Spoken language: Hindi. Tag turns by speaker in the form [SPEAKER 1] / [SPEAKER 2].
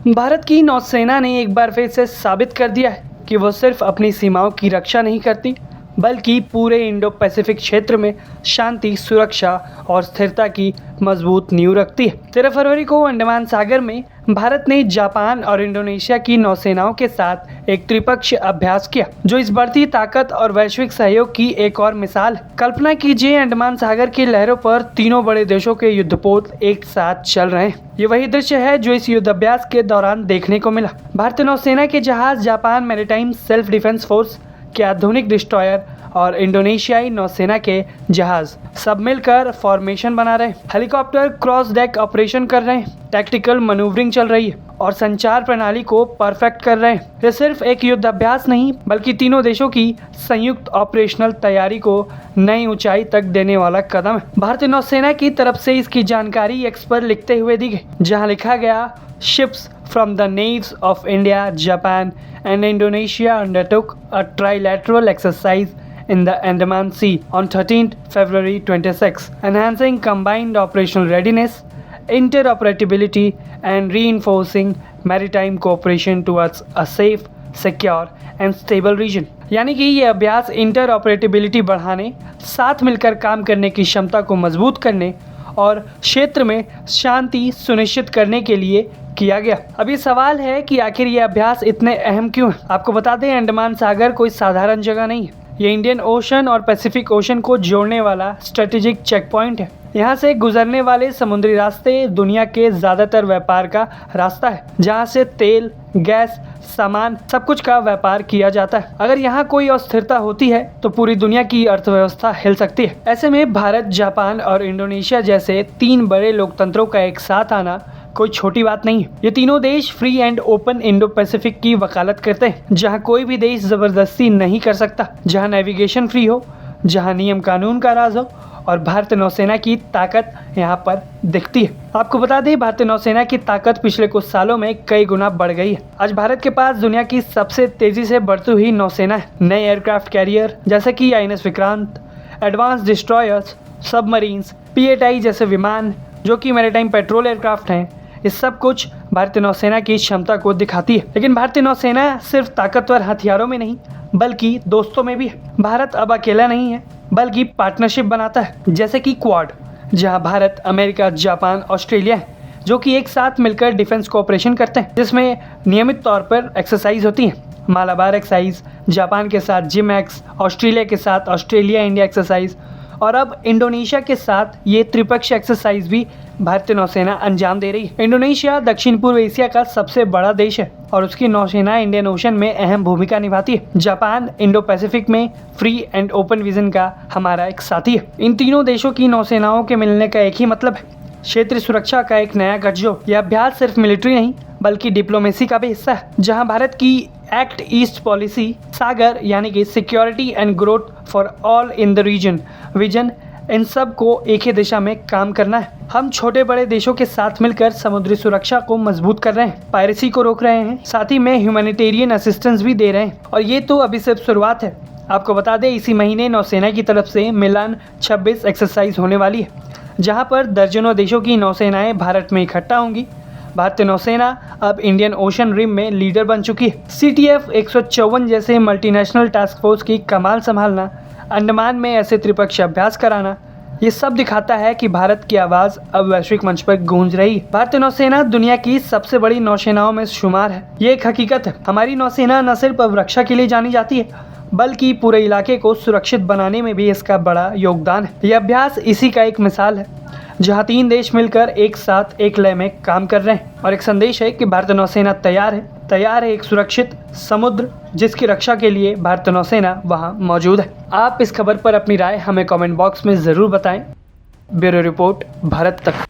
[SPEAKER 1] भारत की नौसेना ने एक बार फिर से साबित कर दिया है कि वो सिर्फ अपनी सीमाओं की रक्षा नहीं करती बल्कि पूरे इंडो पैसिफिक क्षेत्र में शांति, सुरक्षा और स्थिरता की मजबूत नींव रखती है। 13 फरवरी को अंडमान सागर में भारत ने जापान और इंडोनेशिया की नौसेनाओं के साथ एक त्रिपक्षीय अभ्यास किया, जो इस बढ़ती ताकत और वैश्विक सहयोग की एक और मिसाल है। कल्पना कीजिए, अंडमान सागर की लहरों पर तीनों बड़े देशों के युद्धपोत एक साथ चल रहे हैं। ये वही दृश्य है जो इस युद्धाभ्यास के दौरान देखने को मिला। भारतीय नौसेना के जहाज, Japan maritime self defence force के आधुनिक डिस्ट्रॉयर और इंडोनेशियाई नौसेना के जहाज सब मिलकर फॉर्मेशन बना रहे हैं। हेलीकॉप्टर क्रॉस डेक ऑपरेशन कर रहे हैं, टैक्टिकल मैन्यूवरिंग चल रही है और संचार प्रणाली को परफेक्ट कर रहे हैं। ये सिर्फ एक युद्धाभ्यास नहीं बल्कि तीनों देशों की संयुक्त ऑपरेशनल तैयारी को नई ऊंचाई तक देने वाला कदम है। भारतीय नौसेना की तरफ से इसकी जानकारी एक्स पर लिखते हुए दी गई, जहां लिखा गया, ships from the navies of India, Japan and Indonesia undertook a trilateral exercise in the Andaman Sea on 13th February 26, enhancing combined operational readiness, interoperability and reinforcing maritime cooperation towards a safe, secure and stable region। यानी कि ये अभ्यास इंटरऑपरेटिबिलिटी बढ़ाने, साथ मिलकर काम करने की क्षमता को मजबूत करने और क्षेत्र में शांति सुनिश्चित करने के लिए किया गया। अभी सवाल है कि आखिर ये अभ्यास इतने अहम क्यों है। आपको बता दें, अंडमान सागर कोई साधारण जगह नहीं है। ये इंडियन ओशन और पैसिफिक ओशन को जोड़ने वाला स्ट्रेटेजिक चेक पॉइंट है। यहाँ से गुजरने वाले समुद्री रास्ते दुनिया के ज़्यादातर व्यापार का रास्ता है, जहाँ से तेल, गैस, सामान सब कुछ का व्यापार किया जाता है। अगर यहाँ कोई अस्थिरता होती है तो पूरी दुनिया की अर्थव्यवस्था हिल सकती है। ऐसे में भारत, जापान और इंडोनेशिया जैसे तीन बड़े लोकतंत्रों का एक साथ आना कोई छोटी बात नहीं है। ये तीनों देश free and open Indo Pacific की वकालत करते हैं, जहाँ कोई भी देश जबरदस्ती नहीं कर सकता, जहाँ नेविगेशन फ्री हो, जहाँ नियम कानून का राज हो और भारतीय नौसेना की ताकत यहाँ पर दिखती है। आपको बता दें, भारतीय नौसेना की ताकत पिछले कुछ सालों में कई गुना बढ़ गई है। आज भारत के पास दुनिया की सबसे तेजी से बढ़ती हुई नौसेना है। नए एयरक्राफ्ट कैरियर जैसे कि INS Vikrant, advance destroyers, submarines, P-8I जैसे विमान जो कि मैरीटाइम पेट्रोल एयरक्राफ्ट हैं, ये सब कुछ भारतीय नौसेना की क्षमता को दिखाती है। लेकिन भारतीय नौसेना सिर्फ ताकतवर हथियारों में नहीं बल्कि दोस्तों में भी है। भारत अब अकेला नहीं है बल्कि पार्टनरशिप बनाता है, जैसे कि क्वाड, जहां भारत, अमेरिका, जापान, ऑस्ट्रेलिया है, जो कि एक साथ मिलकर डिफेंस कोऑपरेशन करते हैं, जिसमें नियमित तौर पर एक्सरसाइज होती है। मालाबार एक्सरसाइज, जापान के साथ जिमएक्स, ऑस्ट्रेलिया के साथ ऑस्ट्रेलिया इंडिया एक्सरसाइज और अब इंडोनेशिया के साथ ये त्रिपक्षीय एक्सरसाइज भी भारतीय नौसेना अंजाम दे रही है। इंडोनेशिया दक्षिण पूर्व एशिया का सबसे बड़ा देश है और उसकी नौसेना इंडियन ओशन में अहम भूमिका निभाती है। जापान इंडो पैसिफिक में फ्री एंड ओपन विजन का हमारा एक साथी है। इन तीनों देशों की नौसेनाओं के मिलने का एक ही मतलब है, क्षेत्रीय सुरक्षा का एक नया गठजोड़। यह अभ्यास सिर्फ मिलिट्री नहीं बल्कि डिप्लोमेसी का भी हिस्सा है, जहां भारत की एक्ट ईस्ट पॉलिसी, सागर यानी कि security and growth for all in the region vision, इन सब को एक ही दिशा में काम करना है। हम छोटे बड़े देशों के साथ मिलकर समुद्री सुरक्षा को मजबूत कर रहे हैं, पायरेसी को रोक रहे हैं, साथ ही में ह्यूमैनिटेरियन असिस्टेंस भी दे रहे हैं। और ये तो अभी सिर्फ शुरुआत है। आपको बता दें, इसी महीने नौसेना की तरफ से मिलान 26 एक्सरसाइज होने वाली है, जहां पर दर्जनों देशों की नौसेनाएं भारत में इकट्ठा होंगी। भारतीय नौसेना अब इंडियन ओशन रिम में लीडर बन चुकी है। CTF 154 जैसे मल्टीनेशनल टास्क फोर्स की कमान संभालना, अंडमान में ऐसे त्रिपक्षीय अभ्यास कराना, ये सब दिखाता है कि भारत की आवाज़ अब वैश्विक मंच पर गूंज रही है। भारतीय नौसेना दुनिया की सबसे बड़ी नौसेनाओं में शुमार है। ये एक हकीकत है। हमारी नौसेना न सिर्फ अब रक्षा के लिए जानी जाती है बल्कि पूरे इलाके को सुरक्षित बनाने में भी इसका बड़ा योगदान है। यह अभ्यास इसी का एक मिसाल है, जहां तीन देश मिलकर एक साथ एक लय में काम कर रहे हैं और एक संदेश है कि भारतीय नौसेना तैयार है एक सुरक्षित समुद्र जिसकी रक्षा के लिए भारतीय नौसेना वहां मौजूद है। आप इस खबर पर अपनी राय हमें कमेंट बॉक्स में ज़रूर बताएं। ब्यूरो रिपोर्ट, भारत तक।